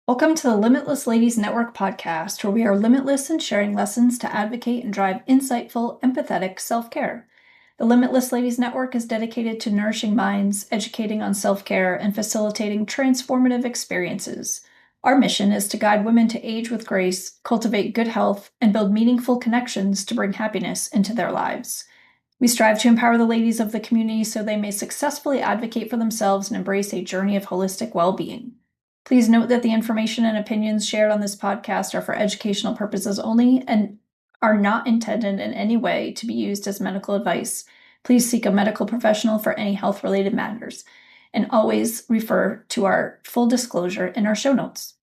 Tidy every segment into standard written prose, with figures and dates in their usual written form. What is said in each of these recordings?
Welcome to the Limitless Ladies Network Podcast, where we are limitless in sharing lessons to advocate and drive insightful, empathetic self-care. The Limitless Ladies Network is dedicated to nourishing minds, educating on self-care, and facilitating transformative experiences. Our mission is to guide women to age with grace, cultivate good health, and build meaningful connections to bring happiness into their lives. We strive to empower the ladies of the community so they may successfully advocate for themselves and embrace a journey of holistic well-being. Please note that the information and opinions shared on this podcast are for educational purposes only and are not intended in any way to be used as medical advice. Please seek a medical professional for any health-related matters, and always refer to our full disclosure in our show notes.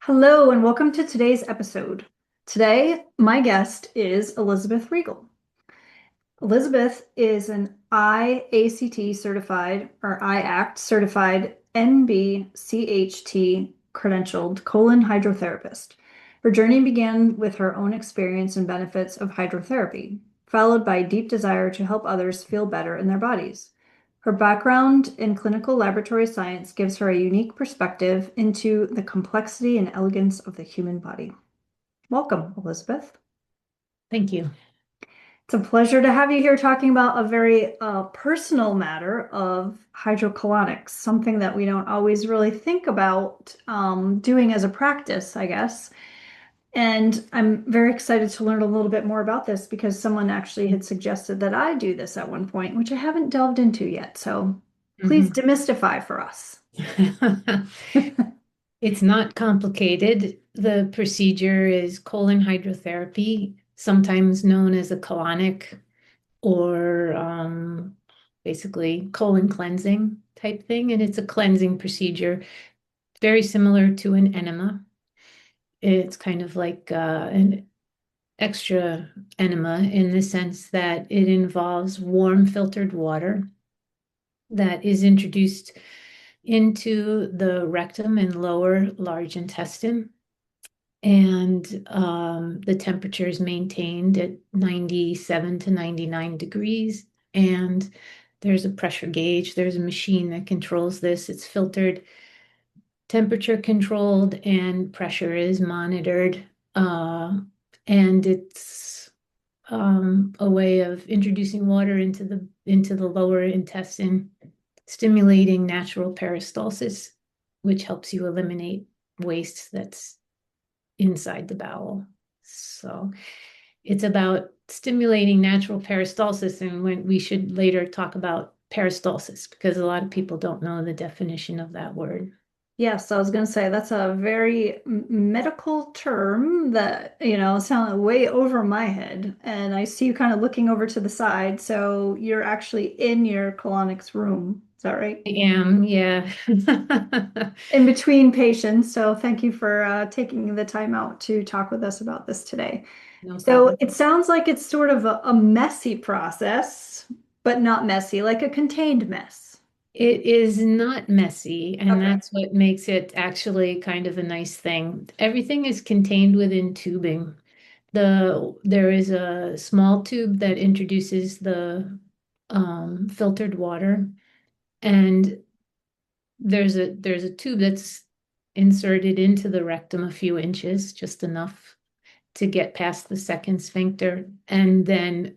Hello, and welcome to today's episode. Today, my guest is Elizabeth Regal. Elizabeth is an IACT certified or IACT certified NBCHT credentialed colon hydrotherapist. Her journey began with her own experience and benefits of hydrotherapy, followed by a deep desire to help others feel better in their bodies. Her background in clinical laboratory science gives her a unique perspective into the complexity and elegance of the human body. Welcome, Elizabeth. Thank you. It's a pleasure to have you here talking about a very personal matter of hydrocolonics, something that we don't always really think about doing as a practice, I guess. And I'm very excited to learn a little bit more about this because someone actually had suggested that I do this at one point, which I haven't delved into yet. So please demystify for us. It's not complicated. The procedure is colon hydrotherapy, sometimes known as a colonic or basically colon cleansing type thing. And it's a cleansing procedure, very similar to an enema. It's kind of like an extra enema in the sense that it involves warm filtered water that is introduced into the rectum and lower large intestine. And the temperature is maintained at 97 to 99 degrees. And there's a pressure gauge. There's a machine that controls this. It's filtered, temperature controlled, and pressure is monitored. And it's a way of introducing water into the lower intestine, stimulating natural peristalsis, which helps you eliminate waste that's inside the bowel. So it's about stimulating natural peristalsis, and when we should later talk about peristalsis because a lot of people don't know the definition of that word. Yes, I was going to say that's a very medical term that, sounds way over my head. And I see you kind of looking over to the side. So you're actually in your colonics room. Is that right? I am, yeah. In between patients. So thank you for taking the time out to talk with us about this today. No So problem. it sounds like it's sort of a messy process, but not messy, like a contained mess. It is not messy, and Okay. that's what makes it actually kind of a nice thing. Everything is contained within tubing. There is a small tube that introduces the filtered water, and there's a tube that's inserted into the rectum a few inches, just enough to get past the second sphincter, and then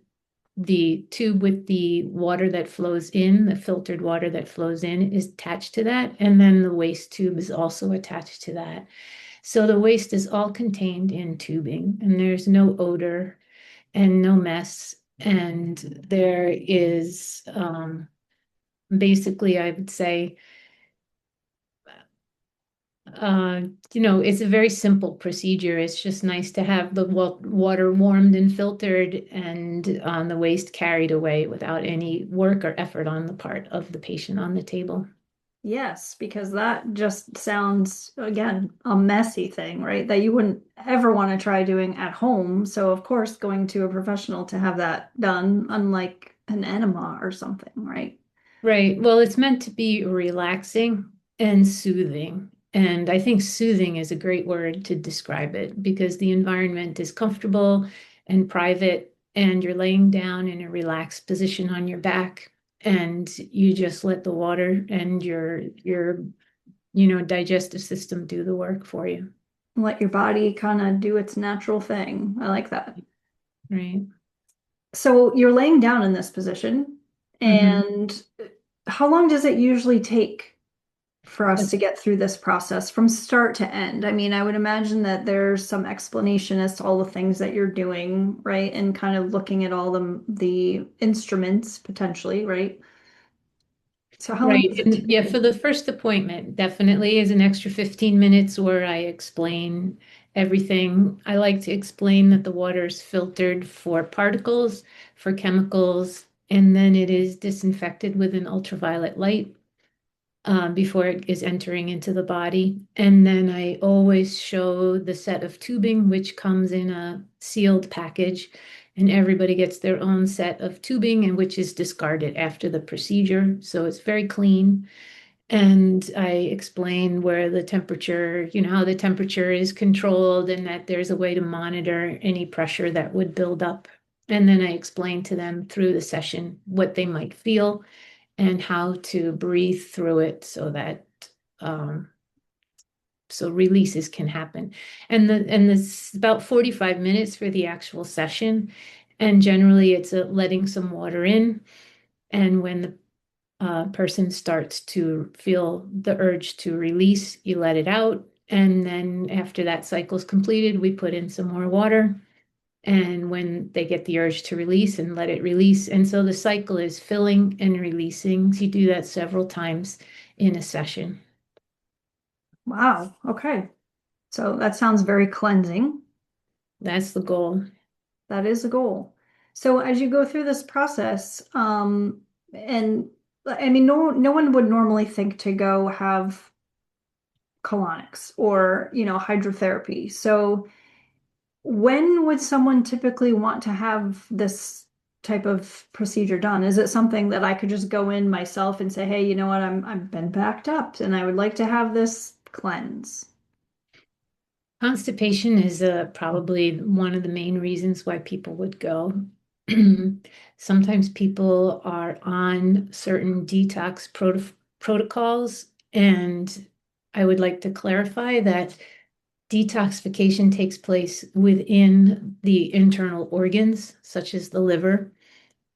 the tube with the water that flows in, the filtered water that flows in, is attached to that. And then the waste tube is also attached to that. So the waste is all contained in tubing, and there's no odor and no mess. And there is basically, I would say, it's a very simple procedure. It's just nice to have the water warmed and filtered and the waste carried away without any work or effort on the part of the patient on the table. Yes, because that just sounds, again, a messy thing, right? That you wouldn't ever want to try doing at home. So, of course, going to a professional to have that done, unlike an enema or something, right? Right. Well, it's meant to be relaxing and soothing. And I think soothing is a great word to describe it because the environment is comfortable and private, and you're laying down in a relaxed position on your back. and you just let the water and your digestive system do the work for you. Let your body kind of do its natural thing. I like that. Right. So you're laying down in this position, Mm-hmm. and how long does it usually take for us to get through this process from start to end? I mean, I would imagine that there's some explanation as to all the things that you're doing, right? And kind of looking at all the instruments potentially, right? So how long Right. does it And yeah, take? for the first appointment, definitely is an extra 15 minutes where I explain everything. I like to explain that the water is filtered for particles, for chemicals, and then it is disinfected with an ultraviolet light before it is entering into the body. And then I always show the set of tubing, which comes in a sealed package, and everybody gets their own set of tubing, and which is discarded after the procedure. So it's very clean. And I explain where the temperature, how the temperature is controlled, and that there's a way to monitor any pressure that would build up. And then I explain to them through the session what they might feel and how to breathe through it so that um, so releases can happen. And this about 45 minutes for the actual session. And generally it's letting some water in. And when the person starts to feel the urge to release, you let it out. And then after that cycle is completed, we put in some more water. And when they get the urge to release and let it release. And so the cycle is filling and releasing. So you do that several times in a session. Wow. Okay. So that sounds very cleansing. That's the goal. That is a goal. So as you go through this process, and I mean, no one would normally think to go have colonics or, hydrotherapy. So when would someone typically want to have this type of procedure done? Is it something that I could just go in myself and say, hey, you know what, I've been backed up and I would like to have this cleanse? Constipation is probably one of the main reasons why people would go. Sometimes people are on certain detox protocols, and I would like to clarify that detoxification takes place within the internal organs, such as the liver,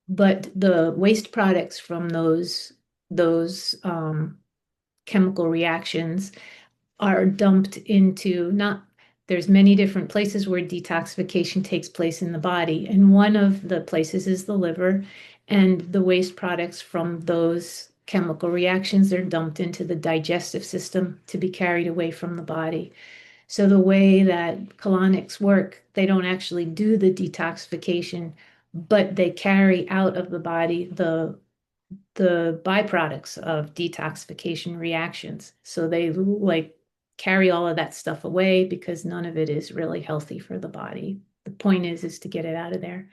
but the waste products from those chemical reactions are dumped into not there's many different places where detoxification takes place in the body, and one of the places is the liver, and the waste products from those chemical reactions are dumped into the digestive system to be carried away from the body. So the way that colonics work, they don't actually do the detoxification, but they carry out of the body the byproducts of detoxification reactions. So they like carry all of that stuff away because none of it is really healthy for the body. The point is to get it out of there.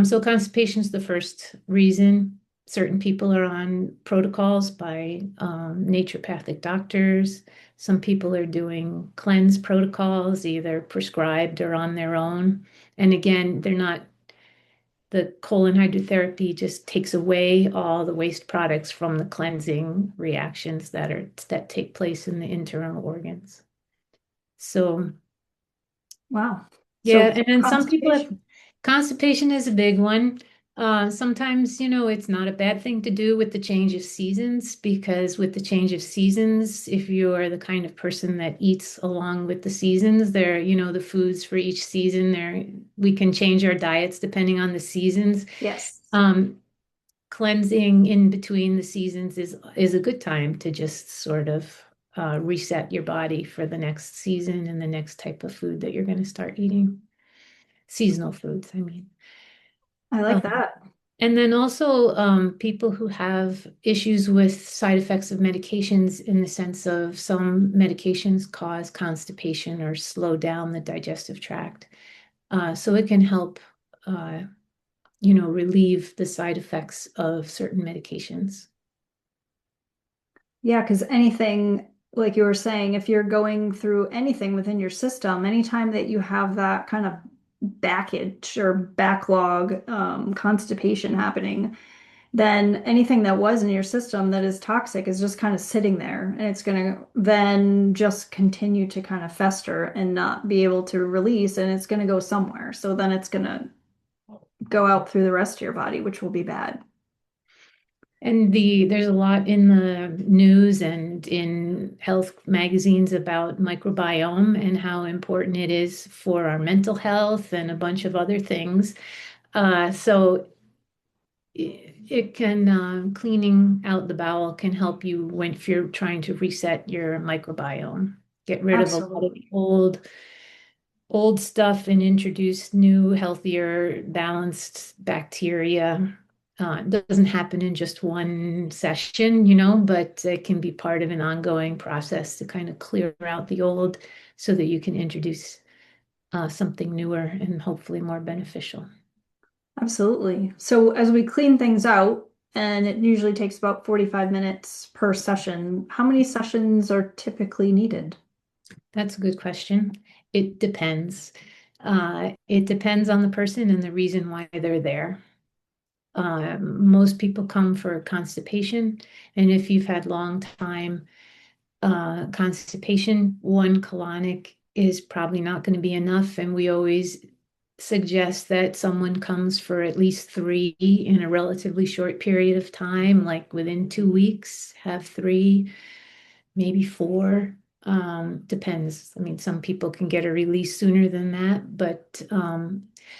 So constipation is the first reason. Certain people are on protocols by naturopathic doctors. Some people are doing cleanse protocols, either prescribed or on their own. And again, they're not the colon hydrotherapy just takes away all the waste products from the cleansing reactions that take place in the internal organs. So Wow. yeah, So and then some people have constipation. constipation is a big one. Sometimes, it's not a bad thing to do with the change of seasons, because with the change of seasons, if you are the kind of person that eats along with the seasons, the foods for each season, we can change our diets depending on the seasons. Yes. Um, Cleansing in between the seasons is a good time to just sort of reset your body for the next season and the next type of food that you're going to start eating. Seasonal foods, I mean. I like Um, that. and then also people who have issues with side effects of medications, in the sense of some medications cause constipation or slow down the digestive tract. So it can help, relieve the side effects of certain medications. Yeah, because anything, like you were saying, if you're going through anything within your system, anytime that you have that kind of backage or backlog, constipation happening, then anything that was in your system that is toxic is just kind of sitting there and it's going to then just continue to kind of fester and not be able to release and it's going to go somewhere. So then it's going to go out through the rest of your body, which will be bad. And there's a lot in the news and in health magazines about microbiome and how important it is for our mental health and a bunch of other things. So it can cleaning out the bowel can help you when if you're trying to reset your microbiome, get rid of a lot of Absolutely. old stuff and introduce new, healthier, balanced bacteria. It doesn't happen in just one session, but it can be part of an ongoing process to kind of clear out the old so that you can introduce something newer and hopefully more beneficial. Absolutely. So as we clean things out, and it usually takes about 45 minutes per session, how many sessions are typically needed? That's a good question. It depends. It depends on the person and the reason why they're there. Most people come for constipation, and if you've had long time constipation, one colonic is probably not going to be enough. And we always suggest that someone comes for at least three in a relatively short period of time, like within 2 weeks, have three, maybe four. Depends. I mean, some people can get a release sooner than that, but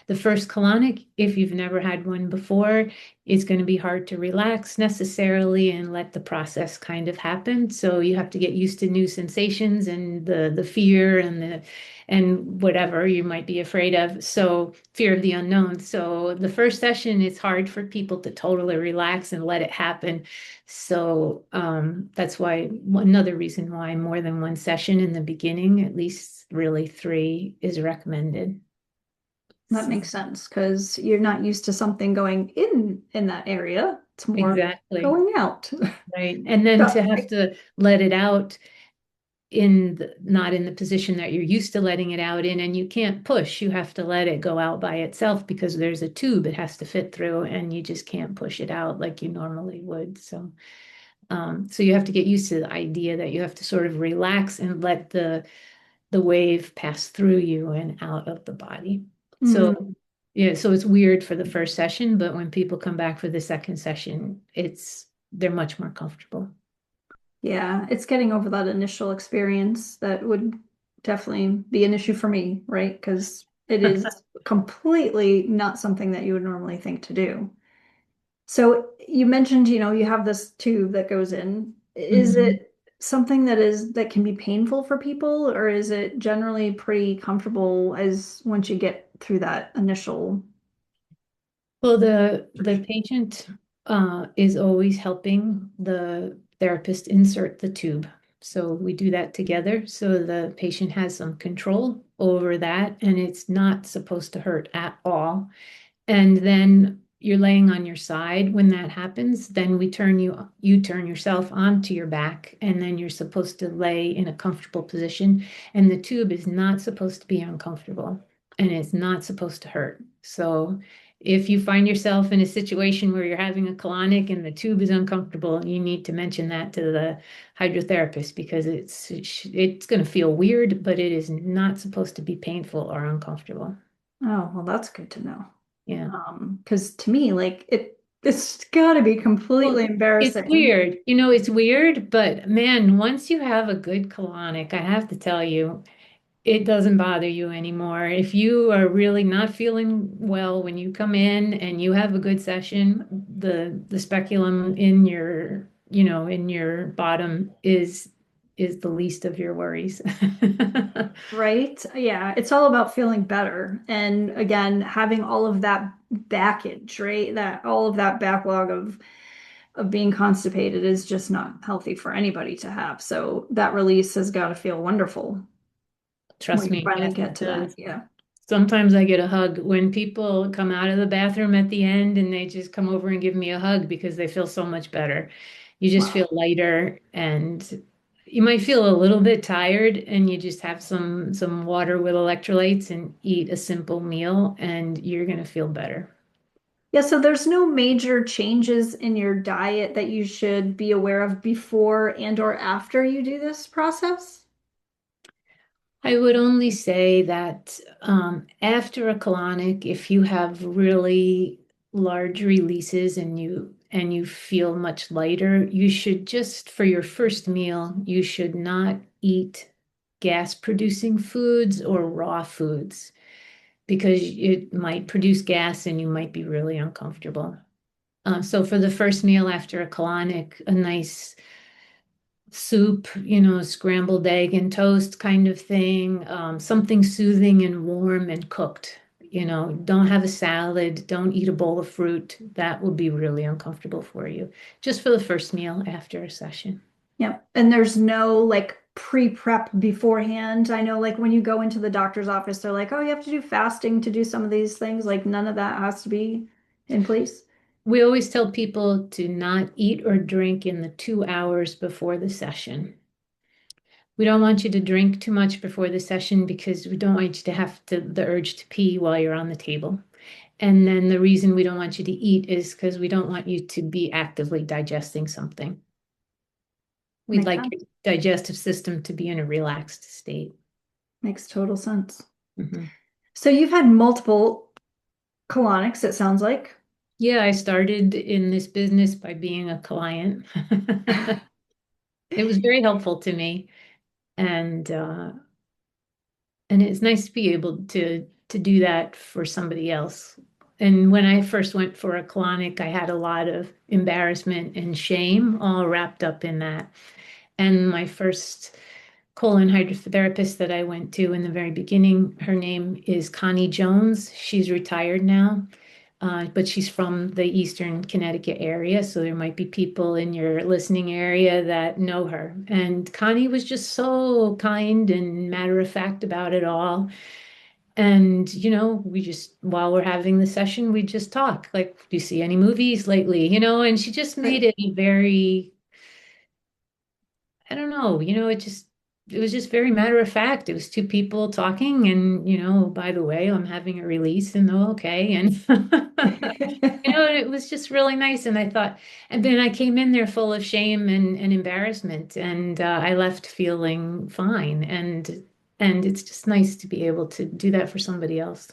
the first colonic, if you've never had one before, is going to be hard to relax necessarily and let the process kind of happen. So you have to get used to new sensations and the fear and whatever you might be afraid of. So fear of the unknown. So the first session, it's hard for people to totally relax and let it happen. So that's why another reason why more than one session in the beginning, at least really three, is recommended. That So, makes sense because you're not used to something going in that area. It's more exactly. going out. Right. And then to have to let it out not in the position that you're used to letting it out in, and you can't push, you have to let it go out by itself because there's a tube it has to fit through, and you just can't push it out like you normally would. So you have to get used to the idea that you have to sort of relax and let the wave pass through you and out of the body. So Mm, yeah, so it's weird for the first session, but when people come back for the second session, they're much more comfortable. yeah, it's getting over that initial experience that would definitely be an issue for me, right? Because it is completely not something that you would normally think to do. So you mentioned, you have this tube that goes in. Is Mhm. it something that can be painful for people, or is it generally pretty comfortable as once you get through that initial? Well, the patient is always helping the therapist insert the tube. So we do that together. So the patient has some control over that, and it's not supposed to hurt at all. And then you're laying on your side when that happens, then you turn yourself onto your back, and then you're supposed to lay in a comfortable position. And the tube is not supposed to be uncomfortable, and it's not supposed to hurt. So if you find yourself in a situation where you're having a colonic and the tube is uncomfortable, you need to mention that to the hydrotherapist because it's going to feel weird, but it is not supposed to be painful or uncomfortable. Oh, well, that's good to know. Yeah. Because to me, like it's got to be completely Well, it's embarrassing. weird. It's weird, but man, once you have a good colonic, I have to tell you, it doesn't bother you anymore. If you are really not feeling well when you come in and you have a good session, the speculum in your bottom is the least of your worries. Right? Yeah, it's all about feeling better. And again, having all of that baggage, right? That all of that backlog of being constipated is just not healthy for anybody to have. So that release has got to feel wonderful when Trust you me, finally yes, get it to that. does. Yeah. Sometimes I get a hug when people come out of the bathroom at the end and they just come over and give me a hug because they feel so much better. You just feel Wow. lighter and you might feel a little bit tired and you just have some water with electrolytes and eat a simple meal and you're going to feel better. Yeah, so there's no major changes in your diet that you should be aware of before and or after you do this process? I would only say that after a colonic, if you have really large releases and you feel much lighter, you should just for your first meal, you should not eat gas producing foods or raw foods because it might produce gas and you might be really uncomfortable. So for the first meal after a colonic, a nice soup, scrambled egg and toast kind of thing, something soothing and warm and cooked. Don't have a salad, don't eat a bowl of fruit. That will be really uncomfortable for you, just for the first meal after a session. Yep. And there's no like pre-prep beforehand. I know like when you go into the doctor's office, they're like, oh, you have to do fasting to do some of these things. Like none of that has to be in place. We always tell people to not eat or drink in the 2 hours before the session. We don't want you to drink too much before the session because we don't want you to have the urge to pee while you're on the table. And then the reason we don't want you to eat is because we don't want you to be actively digesting something. We'd Makes like sense. your digestive system to be in a relaxed state. Makes total sense. Mhm. So you've had multiple colonics, it sounds like. Yeah, I started in this business by being a client. It was very helpful to me, and and it's nice to be able to do that for somebody else. And when I first went for a colonic, I had a lot of embarrassment and shame all wrapped up in that. And my first colon hydrotherapist that I went to in the very beginning, her name is Connie Jones. She's retired now, but she's from the Eastern Connecticut area. So there might be people in your listening area that know her. And Connie was just so kind and matter of fact about it all. And, we just, while we're having the session, we just talk like, do you see any movies lately? And she just made it very, I don't know, it was just very matter of fact. It was two people talking and, by the way, I'm having a release and oh, okay. And, it was just really nice. And I thought, and then I came in there full of shame and embarrassment and I left feeling fine. And it's just nice to be able to do that for somebody else.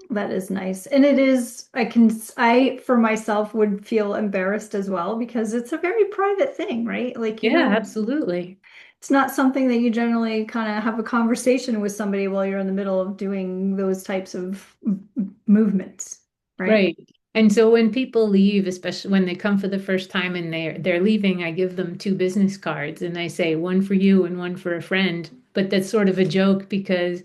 That is nice. And it is, I for myself would feel embarrassed as well because it's a very private thing, right? Like you Yeah, don't, absolutely. it's not something that you generally kind of have a conversation with somebody while you're in the middle of doing those types of movements, right? Right. And so when people leave, especially when they come for the first time and they're leaving, I give them two business cards and I say one for you and one for a friend. But that's sort of a joke because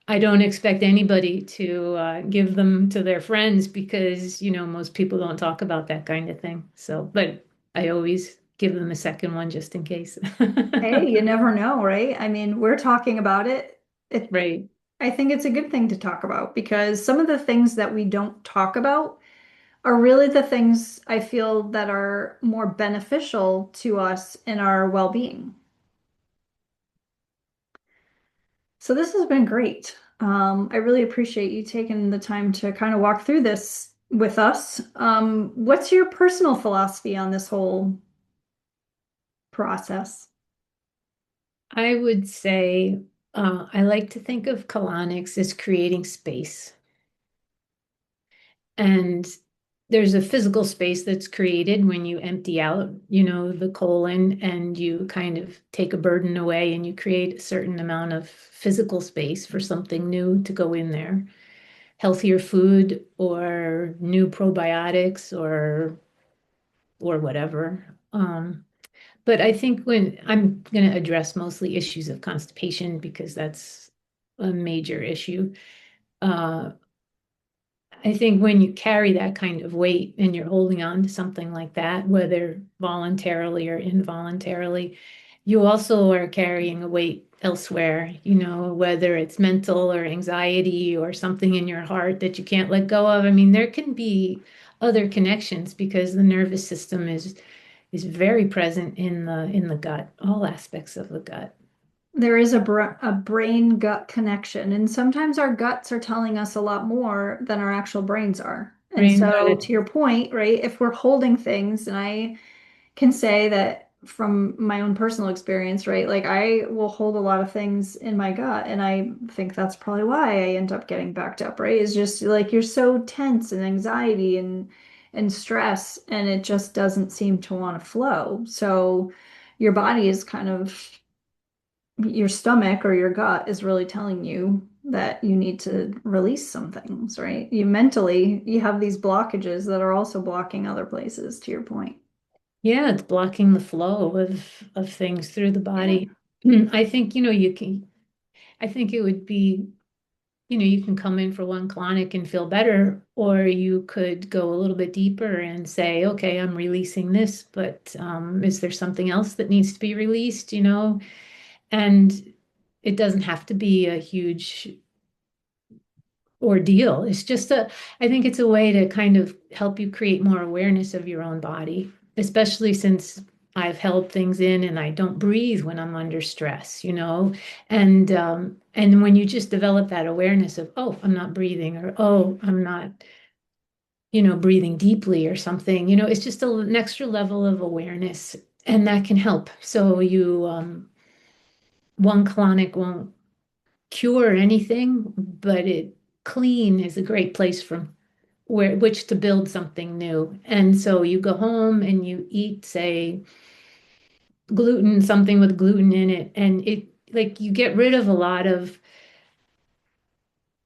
I don't expect anybody to give them to their friends because, most people don't talk about that kind of thing. So, but I always give them a second one just in case. Hey, you never know, right? I mean, we're talking about it. Right. I think it's a good thing to talk about because some of the things that we don't talk about are really the things I feel that are more beneficial to us in our well-being. So this has been great. I really appreciate you taking the time to kind of walk through this with us. What's your personal philosophy on this whole process? I would say I like to think of colonics as creating space. And there's a physical space that's created when you empty out, the colon and you kind of take a burden away and you create a certain amount of physical space for something new to go in there. Healthier food or new probiotics or whatever. But I think when I'm going to address mostly issues of constipation because that's a major issue. Uh, I think when you carry that kind of weight and you're holding on to something like that, whether voluntarily or involuntarily, you also are carrying a weight elsewhere, whether it's mental or anxiety or something in your heart that you can't let go of. I mean, there can be other connections because the nervous system is very present in the gut, all aspects of the gut. There is a brain gut connection, and sometimes our guts are telling us a lot more than our actual brains are. And Brain got so, it. to your point, right, if we're holding things, and I can say that from my own personal experience, right, like I will hold a lot of things in my gut, and I think that's probably why I end up getting backed up, right? Is just like you're so tense and anxiety and stress, and it just doesn't seem to want to flow. So your body is kind of your stomach or your gut is really telling you that you need to release some things, right? You mentally, you have these blockages that are also blocking other places, to your point. Yeah, it's blocking the flow of things through the Yeah. body. I think, I think it would be, you can come in for one colonic and feel better, or you could go a little bit deeper and say, okay, I'm releasing this, but is there something else that needs to be released, And it doesn't have to be a huge ordeal. I think it's a way to kind of help you create more awareness of your own body, especially since I've held things in and I don't breathe when I'm under stress. And when you just develop that awareness of, oh, I'm not breathing, or oh, I'm not, breathing deeply or something, it's just an extra level of awareness, and that can help. So one colonic won't cure anything, but clean is a great place from which to build something new. And so you go home and you eat, say, something with gluten in it, and like you get rid of a lot of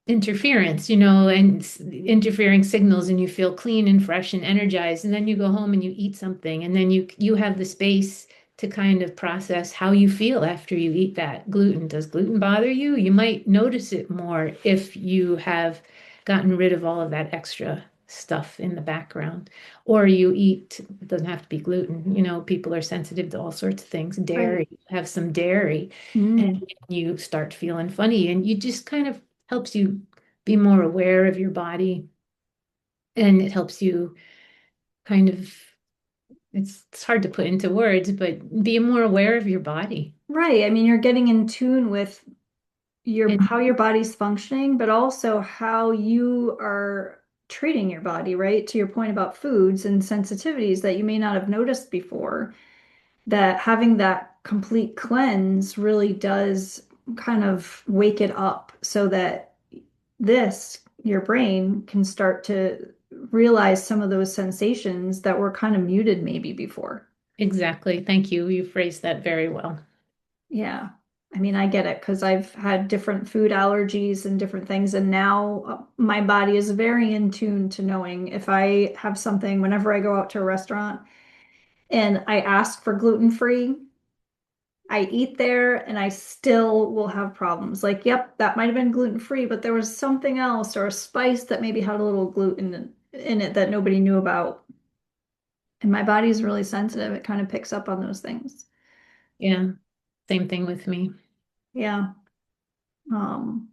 interference, and interfering signals, and you feel clean and fresh and energized. And then you go home and you eat something, and then you have the space to kind of process how you feel after you eat that gluten. Does gluten bother you? You might notice it more if you have gotten rid of all of that extra stuff in the background. Or you eat, it doesn't have to be gluten, people are sensitive to all sorts of things. Right. Dairy, have some dairy, and Mm. you start feeling funny, and you just kind of helps you be more aware of your body, and it helps you kind of, it's hard to put into words, but be more aware of your body. Right. I mean, you're getting in tune with your And how your body's functioning, but also how you are treating your body, right? To your point about foods and sensitivities that you may not have noticed before, that having that complete cleanse really does kind of wake it up so that your brain can start to realize some of those sensations that were kind of muted maybe before. exactly, thank you. You phrased that very well. Yeah. I mean, I get it because I've had different food allergies and different things, and now my body is very in tune to knowing if I have something whenever I go out to a restaurant and I ask for gluten-free, I eat there and I still will have problems. Like, yep, that might have been gluten-free, but there was something else or a spice that maybe had a little gluten in it that nobody knew about. And my body is really sensitive. It kind of picks up on those things. Yeah, same thing with me. Yeah. Um,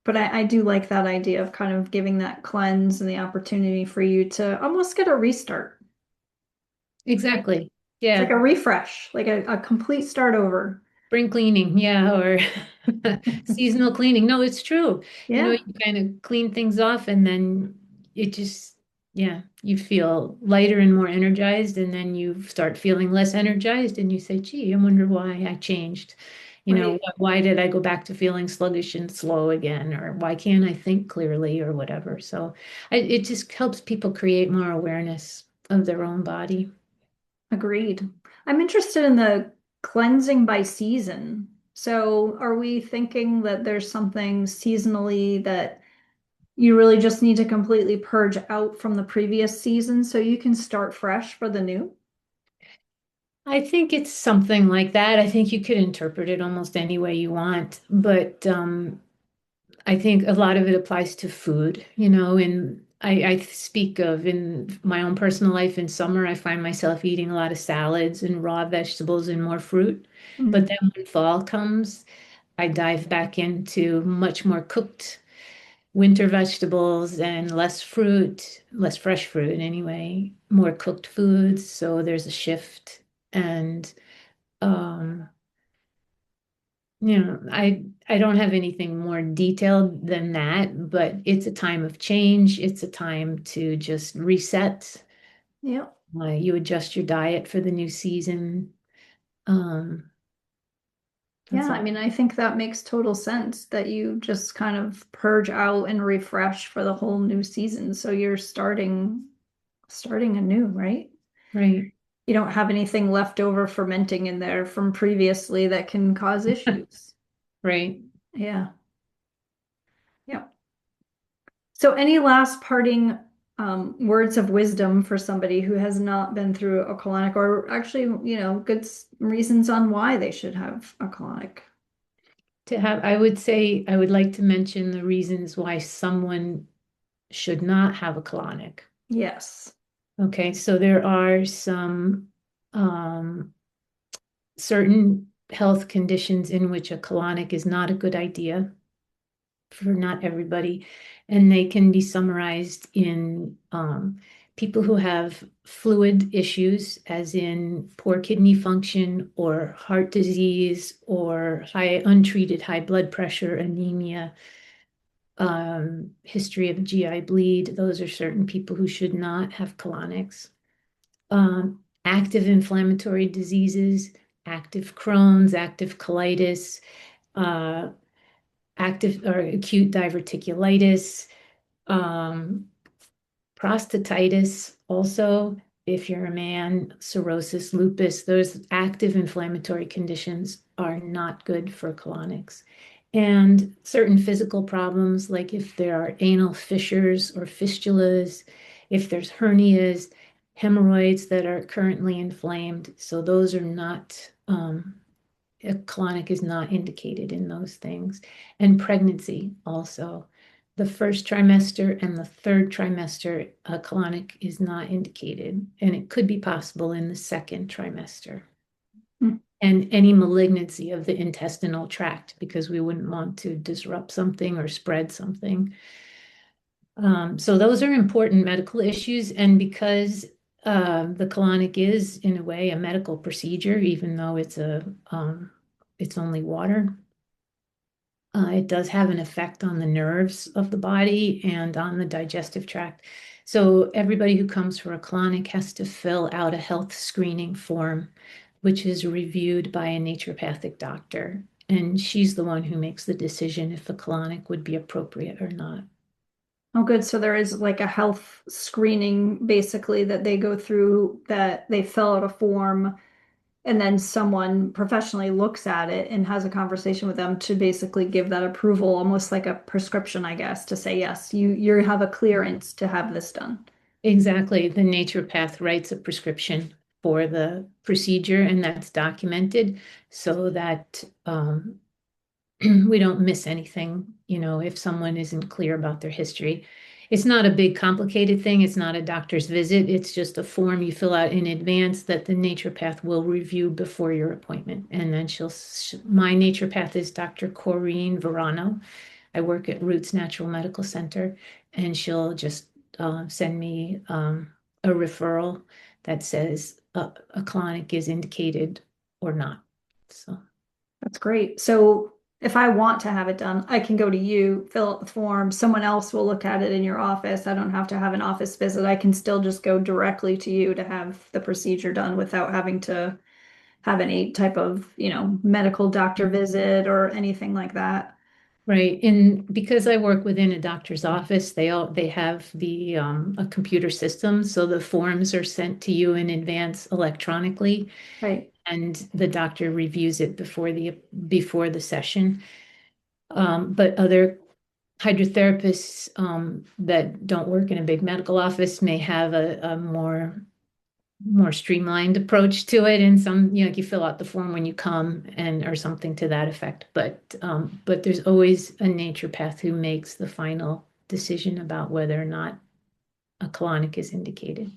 but I do like that idea of kind of giving that cleanse and the opportunity for you to almost get a restart. Exactly. It's like Yeah. a refresh, like a complete start over. Spring cleaning, yeah, or seasonal cleaning. No, it's true. Yeah, You kind of clean things off, and then it just, yeah, you feel lighter and more energized, and then you start feeling less energized, and you say, gee, I wonder why I changed. right. Why did I go back to feeling sluggish and slow again, or why can't I think clearly, or whatever. So it just helps people create more awareness of their own body. Agreed. I'm interested in the cleansing by season. So, are we thinking that there's something seasonally that you really just need to completely purge out from the previous season so you can start fresh for the new? I think it's something like that. I think you could interpret it almost any way you want, but I think a lot of it applies to food, and I speak of in my own personal life in summer, I find myself eating a lot of salads and raw vegetables and more fruit. But Mm. then when fall comes, I dive back into much more cooked winter vegetables and less fruit, less fresh fruit anyway, more cooked foods. So there's a shift. And um, I don't have anything more detailed than that, but it's a time of change. It's a time to just reset. Yeah. You adjust your diet for the new season. Um, Yeah, that's I all. mean, I think that makes total sense that you just kind of purge out and refresh for the whole new season. So you're starting anew, right? Right, You don't have anything left over fermenting in there from previously that can cause issues. right. Yeah. Yeah. So any last parting words of wisdom for somebody who has not been through a colonic, or actually, good reasons on why they should have a colonic? I would say, I would like to mention the reasons why someone should not have a colonic. Yes. Okay, so there are some um, certain health conditions in which a colonic is not a good idea for not everybody, and they can be summarized in people who have fluid issues, as in poor kidney function or heart disease or untreated high blood pressure, anemia, history of GI bleed. Those are certain people who should not have colonics. Active inflammatory diseases, active Crohn's, active colitis, uh, active or acute diverticulitis, um, prostatitis also, if you're a man, cirrhosis, lupus, those active inflammatory conditions are not good for colonics. And certain physical problems, like if there are anal fissures or fistulas, if there's hernias, hemorrhoids that are currently inflamed. So those are not, a colonic is not indicated in those things. And pregnancy also. The first trimester and the third trimester, a colonic is not indicated, and it could be possible in the second trimester. Hmm. And any malignancy of the intestinal tract, because we wouldn't want to disrupt something or spread something. So those are important medical issues. And because the colonic is, in a way, a medical procedure, even though it's only water, it does have an effect on the nerves of the body and on the digestive tract. So everybody who comes for a colonic has to fill out a health screening form, which is reviewed by a naturopathic doctor. And she's the one who makes the decision if a colonic would be appropriate or not. Oh, good. So there is like a health screening basically that they go through, that they fill out a form, and then someone professionally looks at it and has a conversation with them to basically give that approval, almost like a prescription, I guess, to say, yes, you have a clearance to have this done. Exactly. The naturopath writes a prescription for the procedure, and that's documented so that we don't miss anything, if someone isn't clear about their history. It's not a big complicated thing. It's not a doctor's visit. It's just a form you fill out in advance that the naturopath will review before your appointment. And then my naturopath is Dr. Corrine Verano. I work at Roots Natural Medical Center, and she'll just send me a referral that says a colonic is indicated or not. So. That's great. So if I want to have it done, I can go to you, fill out the form, someone else will look at it in your office. I don't have to have an office visit. I can still just go directly to you to have the procedure done without having to have any type of, medical doctor visit or anything like that. Right, and because I work within a doctor's office, they have a computer system, so the forms are sent to you in advance electronically, Right. and the doctor reviews it before the session. But other hydrotherapists that don't work in a big medical office may have a more streamlined approach to it, and some, like you fill out the form when you come and or something to that effect. But there's always a naturopath who makes the final decision about whether or not a colonic is indicated.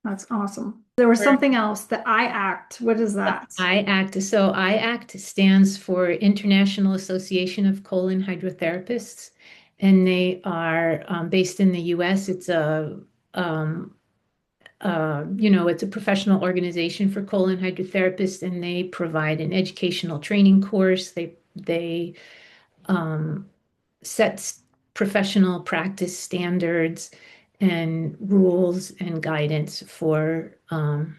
That's awesome. There was Right. something else, the IACT. What is that? IACT stands for International Association of Colon Hydrotherapists, and they are based in the US. Um, it's a professional organization for colon hydrotherapists, and they provide an educational training course. They They set professional practice standards and rules and guidance for colon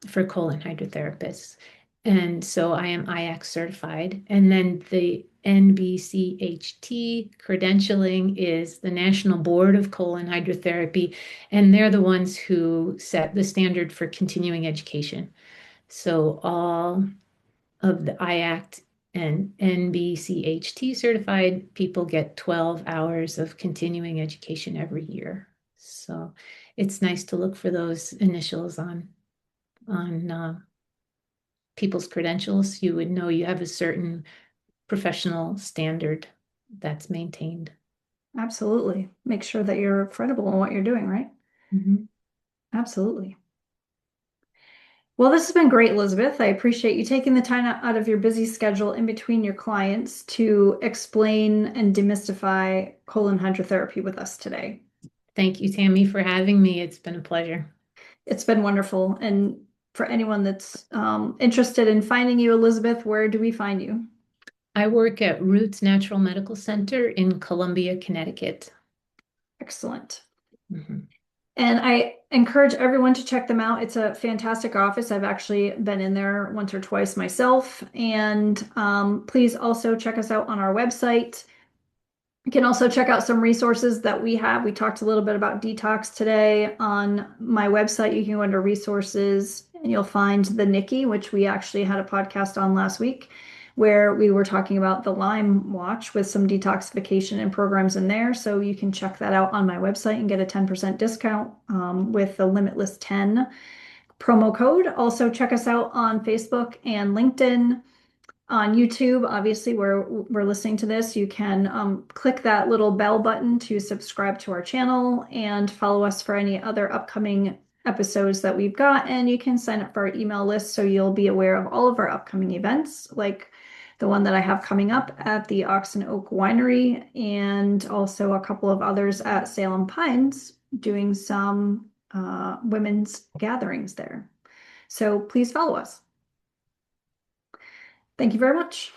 hydrotherapists. And so I am IACT certified. And then the NBCHT credentialing is the National Board of Colon Hydrotherapy, and they're the ones who set the standard for continuing education. So all of the IACT and NBCHT certified people get 12 hours of continuing education every year. So it's nice to look for those initials on people's credentials. You would know you have a certain professional standard that's maintained. Absolutely. Make sure that you're credible in what you're doing, right? Mhm. Absolutely. Well, this has been great, Elizabeth. I appreciate you taking the time out of your busy schedule in between your clients to explain and demystify colon hydrotherapy with us today. Thank you, Tammy, for having me. It's been a pleasure. It's been wonderful. And for anyone that's interested in finding you, Elizabeth, where do we find you? I work at Roots Natural Medical Center in Columbia, Connecticut. Excellent. Mhm. And I encourage everyone to check them out. It's a fantastic office. I've actually been in there once or twice myself. And please also check us out on our website. You can also check out some resources that we have. We talked a little bit about detox today on my website. You can go under resources and you'll find the Nikki, which we actually had a podcast on last week, where we were talking about the Lyme Watch with some detoxification and programs in there. So you can check that out on my website and get a 10% discount with the Limitless 10 promo code. Also, check us out on Facebook and LinkedIn. On YouTube, obviously, where we're listening to this, you can click that little bell button to subscribe to our channel and follow us for any other upcoming episodes that we've got. And you can sign up for our email list so you'll be aware of all of our upcoming events, like the one that I have coming up at the Oxen Oak Winery, and also a couple of others at Salem Pines doing some women's gatherings there. So please follow us. Thank you very much.